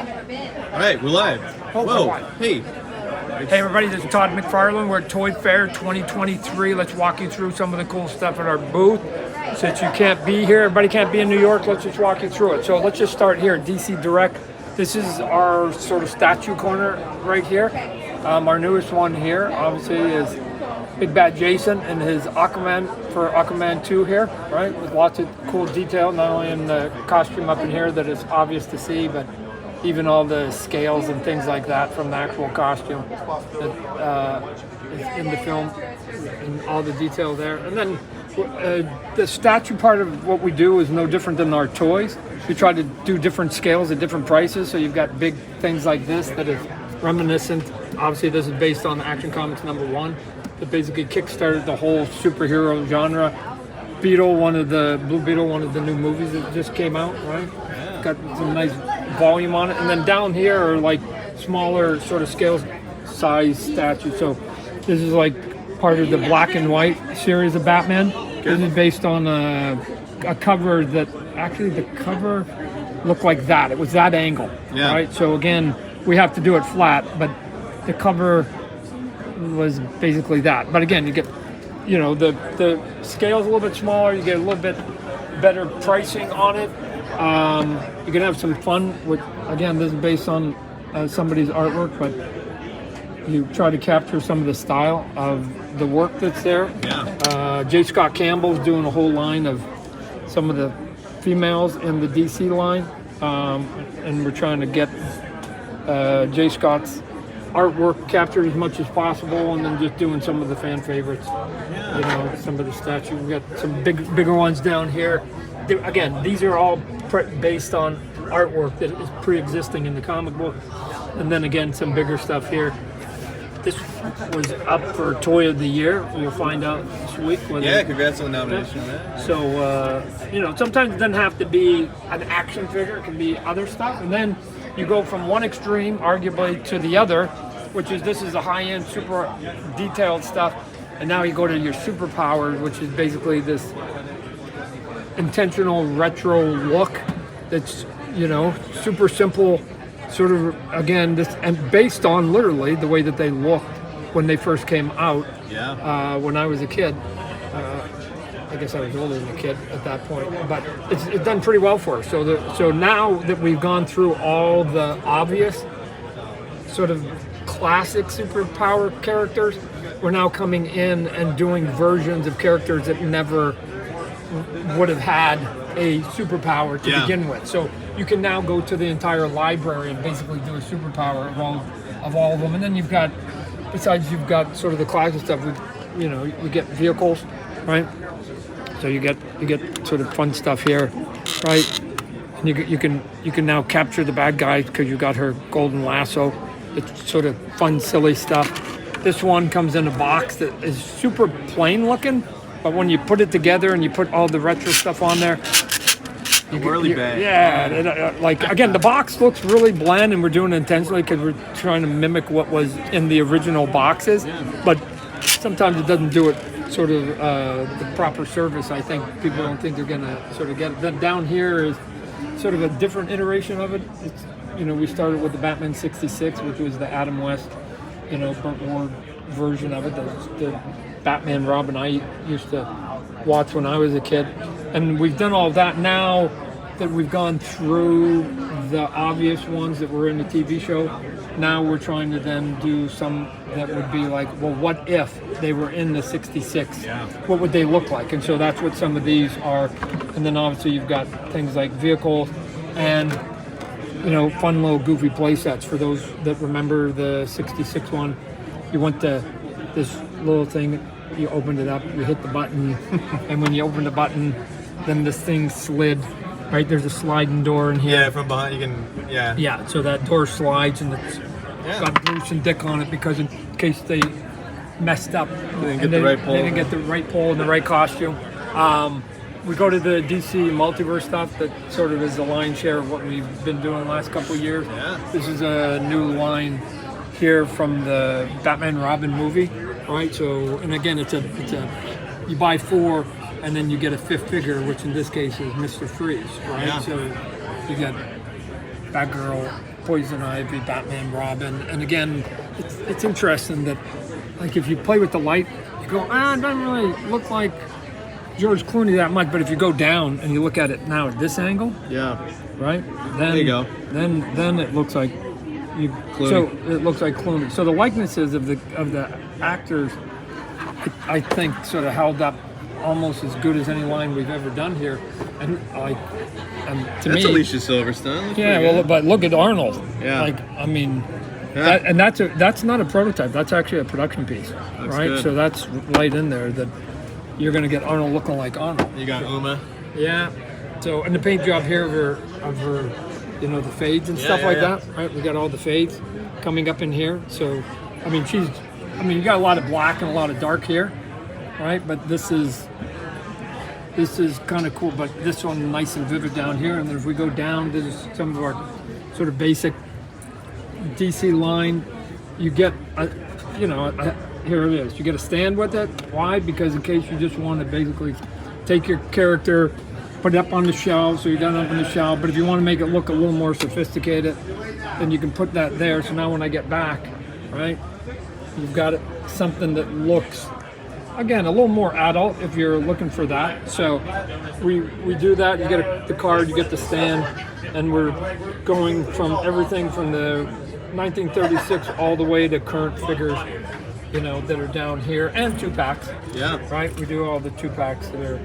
All right, we're live. Whoa, hey. Hey everybody, this is Todd McFarlane. We're at Toyfair 2023. Let's walk you through some of the cool stuff at our booth. Since you can't be here, everybody can't be in New York, let's just walk you through it. So let's just start here at DC Direct. This is our sort of statue corner right here. Our newest one here, obviously, is Big Bad Jason and his Aquaman for Aquaman 2 here, right? With lots of cool detail, not only in the costume up in here that is obvious to see, but even all the scales and things like that from the actual costume that is in the film, and all the detail there. And then the statue part of what we do is no different than our toys. We try to do different scales at different prices, so you've got big things like this that is reminiscent. Obviously, this is based on Action Comics #1 that basically kickstarted the whole superhero genre. Blue Beetle, one of the new movies that just came out, right? Yeah. Got some nice volume on it. And then down here are like smaller sort of scale size statues. So this is like part of the black and white series of Batman. Good. This is based on a cover that actually the cover looked like that. It was that angle, right? So again, we have to do it flat, but the cover was basically that. But again, you get, you know, the scale's a little bit smaller. You get a little bit better pricing on it. You can have some fun with, again, this is based on somebody's artwork, but you try to capture some of the style of the work that's there. Yeah. J. Scott Campbell's doing a whole line of some of the females in the DC line, and we're trying to get J. Scott's artwork captured as much as possible, and then just doing some of the fan favorites. Yeah. You know, some of the statues. We got some bigger ones down here. Again, these are all based on artwork that is pre-existing in the comic book, and then again some bigger stuff here. This was up for Toy of the Year. We'll find out this week. Congrats on the nomination on that. So you know, sometimes it doesn't have to be an action figure; it can be other stuff, and then you go from one extreme, arguably, to the other, which is this is the high-end, super detailed stuff, and now you go to your superpowers, which is basically this intentional retro look that's, you know, super simple, sort of, again, this, and based on literally the way that they looked when they first came out. Yeah. When I was a kid. I guess I was older than a kid at that point, but it's done pretty well for us. So now that we've gone through all the obvious sort of classic superpower characters, we're now coming in and doing versions of characters that never would have had a superpower to begin with. So you can now go to the entire library and basically do a superpower of all of them. And then you've got sort of the classic stuff. You get vehicles, right? So you get sort of fun stuff here, right? And you can now capture the bad guys because you got her golden lasso. It's sort of fun, silly stuff. This one comes in a box that is super plain looking, but when you put it together and you put all the retro stuff on there, bad. Yeah, like again, the box looks really bland, and we're doing it intentionally because we're trying to mimic what was in the original boxes. Yeah. But sometimes it doesn't do it sort of the proper service. I think people don't think they're gonna sort of get it. Then down here is sort of a different iteration of it. It's, you know, we started with the Batman '66, which was the Adam West, you know, Burt Ward version of it. The Batman Robin I used to watch when I was a kid, and we've done all of that. Now that we've gone through the obvious ones that were in the TV show, now we're trying to then do some that would be like, well, what if they were in the '66? Yeah. What would they look like? And so that's what some of these are. And then obviously you've got things like vehicles and, you know, fun little goofy play sets for those that remember the '66 one. You went to this little thing, you opened it up, you hit the button, and when you open the button, then this thing slid. Right, there's a sliding door in here. Yeah, from behind you can, Yeah, so that door slides and it's got Bruce and Dick on it because in case they messed up. They didn't get the right pole. They didn't get the right pole and the right costume. We go to the DC Multiverse stuff that sort of is the lion's share of what we've been doing the last couple of years. Yeah. This is a new line here from the Batman Robin movie, right? So, and again, it's a you buy 4 and then you get a 5th figure, which in this case is Mr. Freeze, right? Yeah. So you get Batgirl, Poison Ivy, Batman, Robin. And again, it's interesting that, like, if you play with the light, you go, it doesn't really look like George Clooney that much. But if you go down and you look at it now at this angle, Yeah. right? Then, There you go. Then it looks like Clooney. So it looks like Clooney. So the likenesses of the actors, I think, sort of held up almost as good as any line we've ever done here. And to That's me, Alicia Silverstone. That's yeah. pretty Well, good. but look at Arnold. Yeah. Like, I mean. Yeah. That's not a prototype. That's actually a production piece, right? good. So that's right in there that you're going to get Arnold looking like Arnold. You got Uma. Yeah. So, and the paint job here of her, the fades and stuff like that, right? We got all the fades coming up in here. So, I mean, you got a lot of black and a lot of dark here, right? But this is kind of cool. But this one nice and vivid down here. And then if we go down, this is some of our sort of basic DC line. You get here it is. You get a stand with it. Why? Because in case you just want to basically take your character, put it up on the shelf, so you're done up on the shelf. But if you want to make it look a little more sophisticated, then you can put that there. So now when I get back, right, you've got something that looks, again, a little more adult if you're looking for that. So we do that. You get the card, you get the stand, and we're going from everything from the 1936 all the way to current figures, that are down here, and 2-packs. Yeah. Right? We do all the 2-packs that are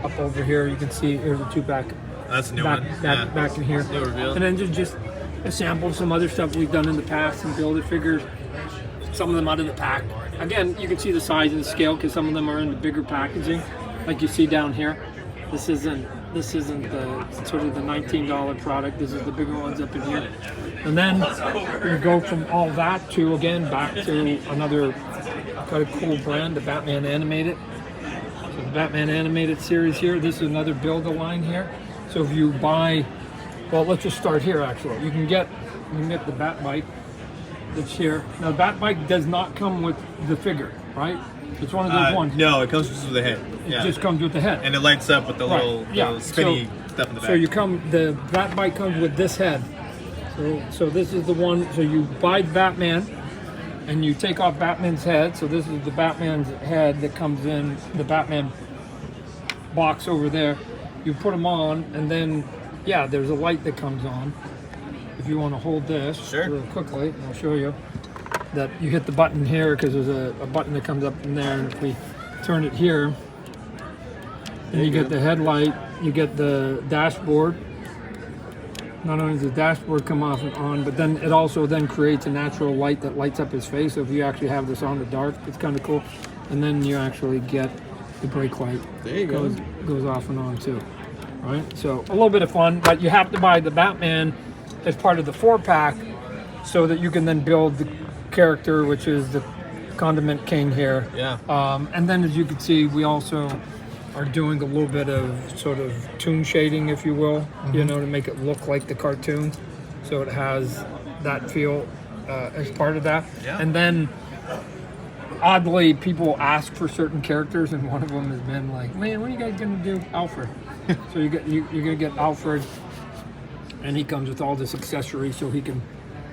up over here. You can see here's a 2-pack That's a new back, one. back in here. New reveal. And then just a sample of some other stuff we've done in the past and build-it figures. Some of them out of the pack. Again, you can see the size and the scale because some of them are in the bigger packaging, like you see down here. This isn't the sort of the $19 product. This is the bigger ones up in here. And then we go from all that to, again, back to another kind of cool brand, the Batman Animated. So the Batman Animated series here. This is another build-a-line here. So if you buy, well, let's just start here actually. You can get the Bat Bike that's here. Now, Bat Bike does not come with the figure, right? It's one of those ones. No, it comes just with the head. It just comes with the head. And it lights up with the little spinny stuff in the back. So the Bat Bike comes with this head. So this is the one. So you buy Batman, and you take off Batman's head. So this is the Batman's head that comes in the Batman box over there. You put them on, and then there's a light that comes on. If you want to hold this real quickly, and I'll show you that you hit the button here because there's a button that comes up in there, and if we turn it here, then you get the headlight, you get the dashboard. Not only does the dashboard come off and on, but then it also then creates a natural light that lights up his face. So if you actually have this on the dark, it's kind of cool. And then you actually get the brake light. There you goes off and on too. Right? So a little bit of fun, but you have to buy the Batman as part of the 4-pack so that you can then build the character, which is the Condiment King here. Yeah. And then as you can see, we also are doing a little bit of sort of toon shading, if you will, to make it look like the cartoon. So it has that feel as part of that. Yeah. And then oddly, people ask for certain characters, and one of them has been like, man, when are you guys gonna do Alfred? So you're gonna get Alfred, and he comes with all this accessory so he can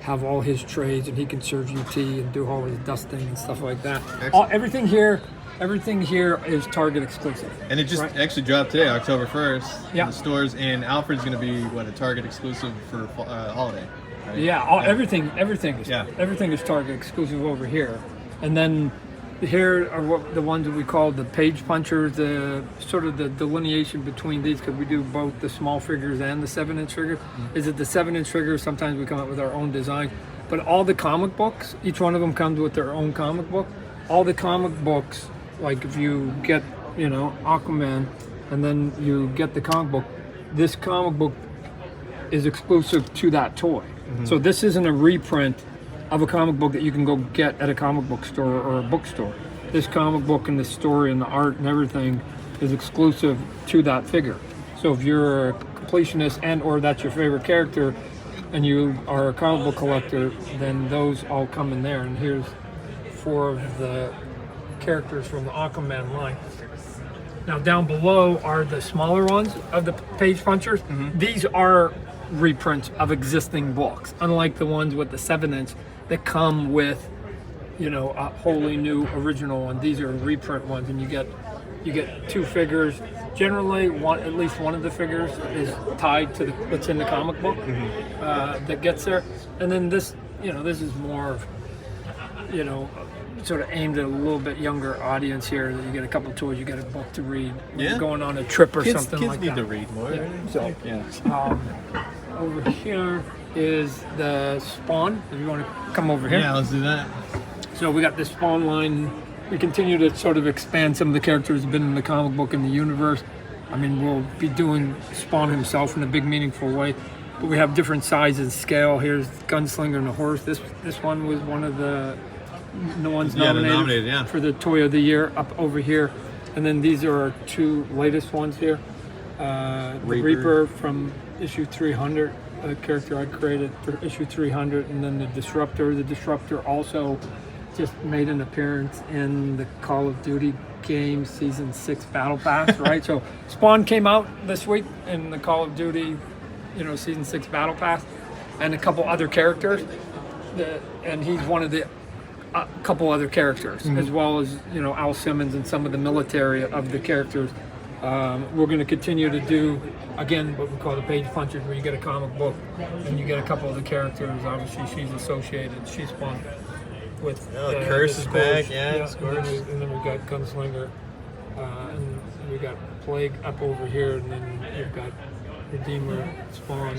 have all his trades and he can serve you tea and do all his dusting and stuff like that. Everything here is Target exclusive. And it just actually dropped today, October 1st, Yeah. in the stores, and Alfred's going to be, a Target exclusive for holiday. Right? Yeah, everything is Yeah. everything is Target exclusive over here. And then here are the ones that we call the page punchers, the sort of the delineation between these, because we do both the small figures and the 7-inch figures. Is it the 7-inch figures? Sometimes we come up with our own design. But all the comic books, each one of them comes with their own comic book. All the comic books, like if you get, Aquaman, and then you get the comic book, this comic book is exclusive to that toy. So this isn't a reprint of a comic book that you can go get at a comic book store or a bookstore. This comic book and the story and the art and everything is exclusive to that figure. So if you're a completionist and or that's your favorite character and you are a comic book collector, then those all come in there. And here's 4 of the characters from the Aquaman line. Now down below are the smaller ones of the page punchers. These are reprints of existing books, unlike the ones with the 7-inch that come with, you know, a wholly new original one. These are reprint ones, and you get 2 figures. Generally, at least one of the figures is tied to what's in the comic book that gets there, and then this, you know, this is more of, you know, sort of aimed at a little bit younger audience here. That you get a couple toys, you get a book to read. When you're going on a trip or something like that. Kids need to read more. Yeah. So, over here is the Spawn. If you want to come over here. Yeah, let's do that. So we got this Spawn line. We continue to sort of expand some of the characters that have been in the comic book in the universe. I mean, we'll be doing Spawn himself in a big, meaningful way. But we have different sizes, scale. Here's Gunslinger and the Horse. This one was one of the ones nominated for the Toy of the Year up over here. And then these are our 2 latest ones here. The Reaper from issue 300, a character I created for issue 300. And then the Disruptor. The Disruptor also just made an appearance in the Call of Duty game Season 6 Battle Pass, right? So Spawn came out this week in the Call of Duty, you know, Season 6 Battle Pass, and a couple other characters. And he's one of the couple other characters, as well as, you know, Al Simmons and some of the military of the characters. We're going to continue to do, again, what we call the page punches, where you get a comic book and you get a couple of the characters. Obviously, she's associated. She's Spawn. With Curse is back, and then we got Gunslinger, and we got Plague up over here, and then you've got Redeemer, Spawn,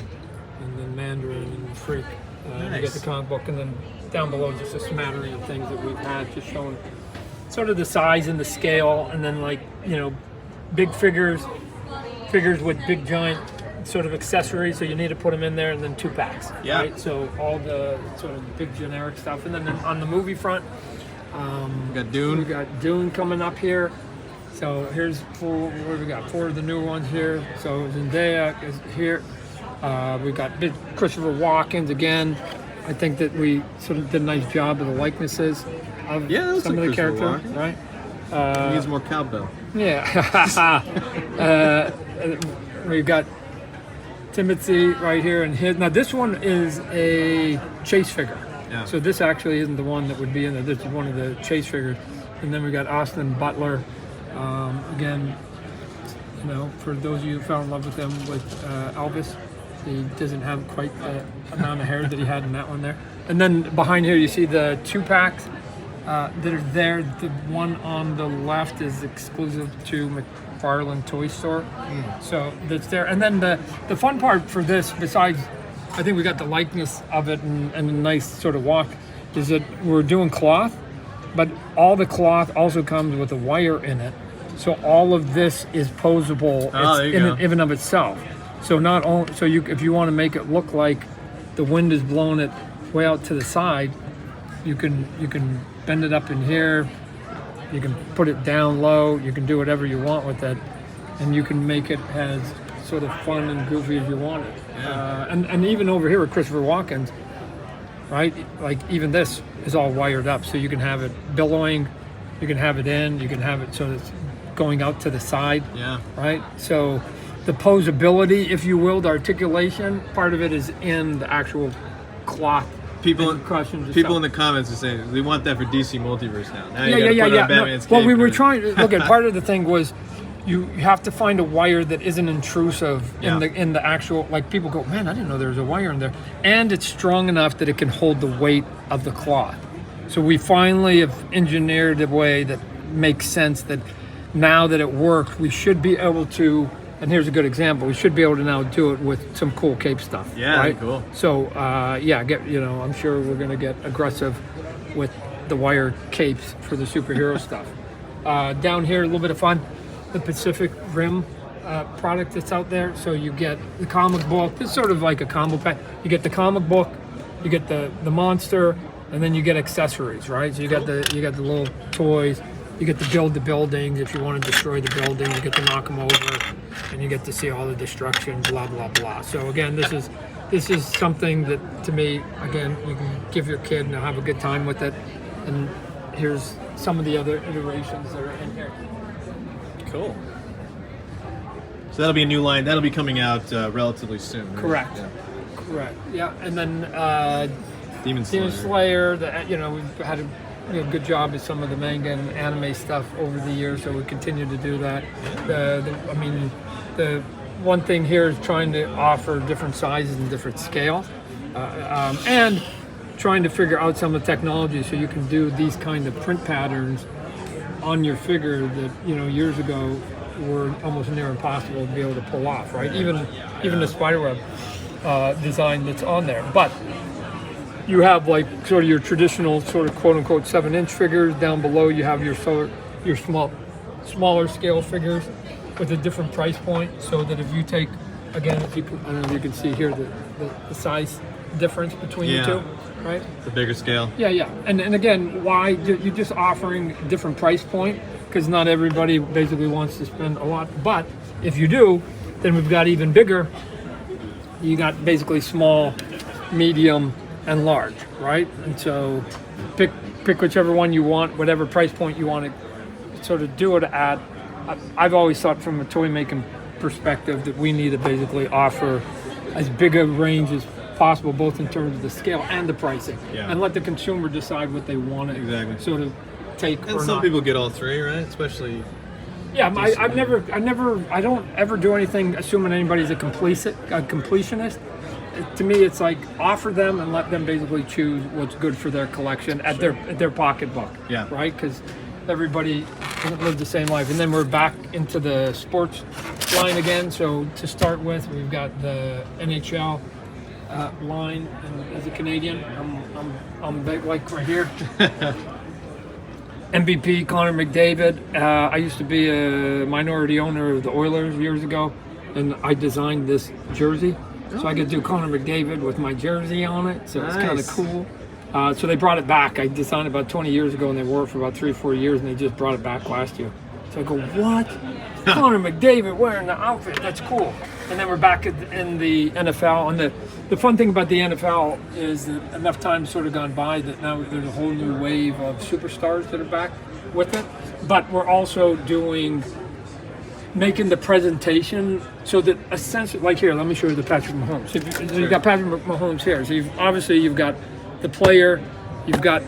and then Mandarin and Freak. You get the comic book, and then down below just a smattering of things that we've had, just showing sort of the size and the scale, and then, like, you know, big figures with big giant sort of accessories, so you need to put them in there, and then 2 packs. Yeah. Right? So all the sort of big generic stuff, and then on the movie front, we got Dune. We got Dune coming up here. So here's 4. What do we got? 4 of the new ones here. So Zendaya is here. We got big Christopher Walken again. I think that we sort of did a nice job of the likenesses of some of the characters, right? He needs more cowbell. Yeah. We've got Timothy right here, and his. Now this one is a chase figure. Yeah. So this actually isn't the one that would be in there. This is one of the chase figures. And then we got Austin Butler. Again, you know, for those of you who fell in love with him with Elvis, he doesn't have quite the amount of hair that he had in that one there. And then behind here you see the 2 packs that are there. The one on the left is exclusive to McFarlane Toy Store. So that's there. And then the fun part for this, besides, I think we got the likeness of it and a nice sort of walk, is that we're doing cloth, but all the cloth also comes with a wire in it. So all of this is posable in of itself. So not only, so you, if you want to make it look like the wind is blowing it way out to the side, you can bend it up in here. You can put it down low. You can do whatever you want with it, and you can make it as sort of fun and goofy as you want it. Yeah. And even over here with Christopher Walken, right? Like even this is all wired up, so you can have it billowing, you can have it in, you can have it so it's going out to the side. Yeah. Right. So the posability, if you will, the articulation part of it is in the actual cloth. People in the comments are saying we want that for DC Multiverse now. Yeah. Well, we were trying to look at part of the thing was you have to find a wire that isn't intrusive in the actual, like, people go, man, I didn't know there was a wire in there, and it's strong enough that it can hold the weight of the cloth. So we finally have engineered a way that makes sense, that now that it works, we should be able to. And here's a good example. We should be able to now do it with some cool cape stuff. Yeah, right? Cool. So, I'm sure we're going to get aggressive with the wire capes for the superhero stuff. Down here, a little bit of fun. The Pacific Rim product that's out there. So you get the comic book. It's sort of like a combo pack. You get the comic book, you get the monster, and then you get accessories, right? So you got the little toys. You get to build the buildings. If you want to destroy the building, you get to knock them over, and you get to see all the destruction, blah, blah, blah. So again, this is something that, to me, again, you can give your kid and have a good time with it. And here's some of the other iterations that are in here. Cool. So that'll be a new line. That'll be coming out relatively soon. Right? Correct. Yeah. Correct. Yeah, and then Demon Slayer. Demon Slayer. We've had a good job with some of the manga and anime stuff over the years, so we continue to do that. The one thing here is trying to offer different sizes and different scales, and trying to figure out some of the technology so you can do these kind of print patterns on your figure that years ago were almost near impossible to be able to pull off, right? Even the spiderweb design that's on there. But you have like sort of your traditional sort of quote unquote 7-inch figures. Down below you have your smaller scale figures with a different price point, so that if you take, again, I don't know if you can see here the size difference between the two, right? The bigger scale. Yeah. And again, why you're just offering different price point, because not everybody basically wants to spend a lot. But if you do, then we've got even bigger. You got basically small, medium, and large, right? And so pick whichever one you want, whatever price point you want to sort of do it at. I've always thought from a toy making perspective that we need to basically offer as big a range as possible, both in terms of the scale and the pricing, and let the consumer decide what they want to sort of take. And some people get all three, right? Especially. Yeah, I don't ever do anything assuming anybody's a completionist. To me, it's like offer them and let them basically choose what's good for their collection at their pocketbook. Yeah. Right? Because everybody doesn't live the same life. And then we're back into the sports line again. So to start with, we've got the NHL line, and as a Canadian, I'm big, like right here. MVP Connor McDavid. I used to be a minority owner of the Oilers years ago, and I designed this jersey. So I could do Connor McDavid with my jersey on it, so it's kind of cool. So they brought it back. I designed it about 20 years ago, and they wore it for about 3 or 4 years, and they just brought it back last year. So I go, what? Connor McDavid wearing the outfit? That's cool. And then we're back in the NFL. And the fun thing about the NFL is that enough time's sort of gone by that now there's a whole new wave of superstars that are back with it. But we're also making the presentation so that essentially, like here, let me show you the Patrick Mahomes. So you've got Patrick Mahomes here. So you've got the player, you've got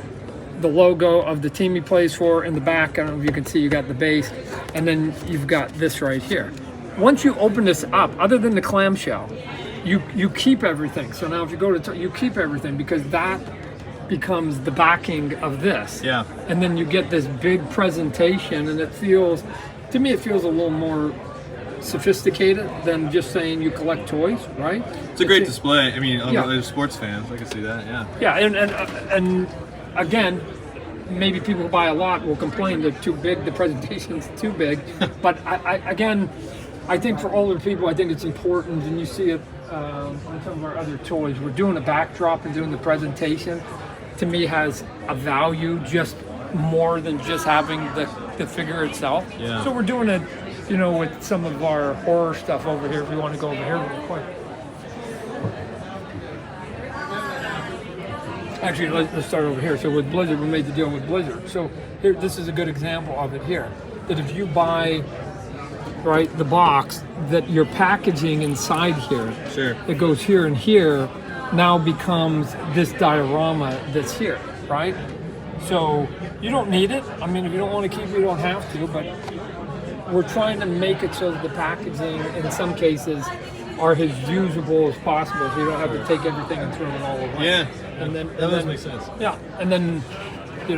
the logo of the team he plays for in the back. I don't know if you can see, you got the base, and then you've got this right here. Once you open this up, other than the clamshell, you keep everything. So now if you go to, you keep everything, because that becomes the backing of this. Yeah. And then you get this big presentation, and to me, it feels a little more sophisticated than just saying you collect toys, right? It's a great display. I mean, there's sports fans, I can see that. Yeah. Yeah, and again, maybe people who buy a lot will complain they're too big, the presentation's too big. But I think for older people, I think it's important, and you see it on some of our other toys. We're doing a backdrop and doing the presentation. To me, has a value just more than just having the figure itself. Yeah. So we're doing it, with some of our horror stuff over here. If you want to go over here real quick. Actually, let's start over here. So with Blizzard, we made the deal with Blizzard. So here, this is a good example of it here. That if you buy, the box, that your packaging inside here, that goes here and here, now becomes this diorama that's here, right? So you don't need it. I mean, if you don't want to keep it, you don't have to, but we're trying to make it so that the packaging, in some cases, are as usable as possible, so you don't have to take everything and throw it all away. Yeah, that does make sense. Yeah, and then,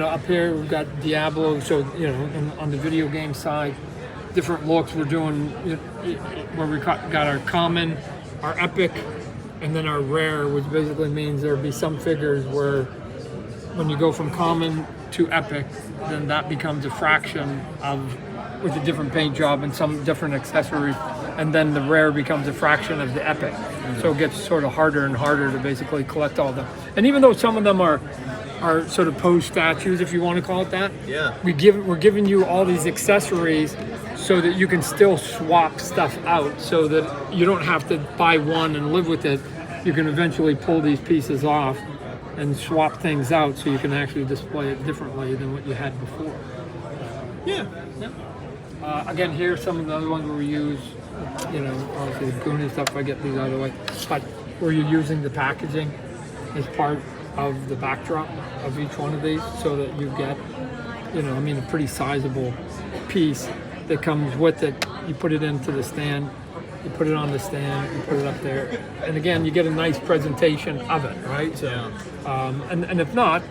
up here we've got Diablo, so, on the video game side, different looks. We're doing, where we got our common, our epic, and then our rare, which basically means there'll be some figures where when you go from common to epic, then that becomes a fraction with a different paint job and some different accessories, and then the rare becomes a fraction of the epic. Mm-hmm. So it gets sort of harder and harder to basically collect all of them. And even though some of them are sort of pose statues, if you want to call it that, we're giving you all these accessories so that you can still swap stuff out, so that you don't have to buy one and live with it. You can eventually pull these pieces off and swap things out, so you can actually display it differently than what you had before. Yeah. Again, here some of the other ones where we use you know, obviously the Goonie stuff, if I get these out of the way, but where you're using the packaging as part of the backdrop of each one of these, so that you get, you know, I mean, a pretty sizable piece that comes with it. You put it into the stand, you put it on the stand, you put it up there, and again, you get a nice presentation of it, right? So, and if not,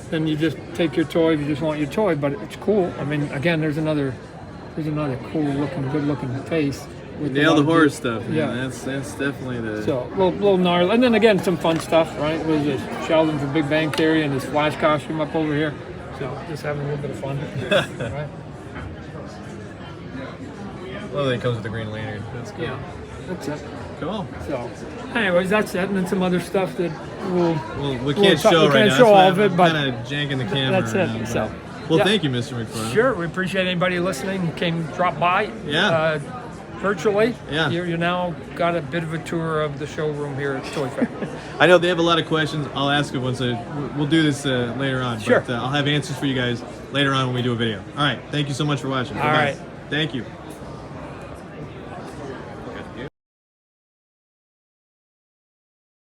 then you just take your toy if you just want your toy, but it's cool. I mean, again, there's another cool looking, good looking face. Nail the horror stuff, man. Yeah. That's definitely the... So, little gnarly. And then again, some fun stuff, right? What is this? Sheldon from Big Bang Theory and his Flash costume up over here. So, just having a little bit of fun. Right? Well, it comes with the Green Lantern. That's cool. Yeah, that's it. Cool. So, anyways, that's it. And then some other stuff that we can't show right now. We can't show all of it, but kind of janking the camera. That's it. Around, So, well, yeah. thank you, Mr. McFarlane. Sure, we appreciate anybody listening. Drop by. Yeah. Virtually. Yeah. You now got a bit of a tour of the showroom here at Toyfair. I know they have a lot of questions. I'll ask them once. We'll do this later on. Sure. But I'll have answers for you guys later on when we do a video. All right. Thank you so much for watching. All Bye-bye. right. Thank you.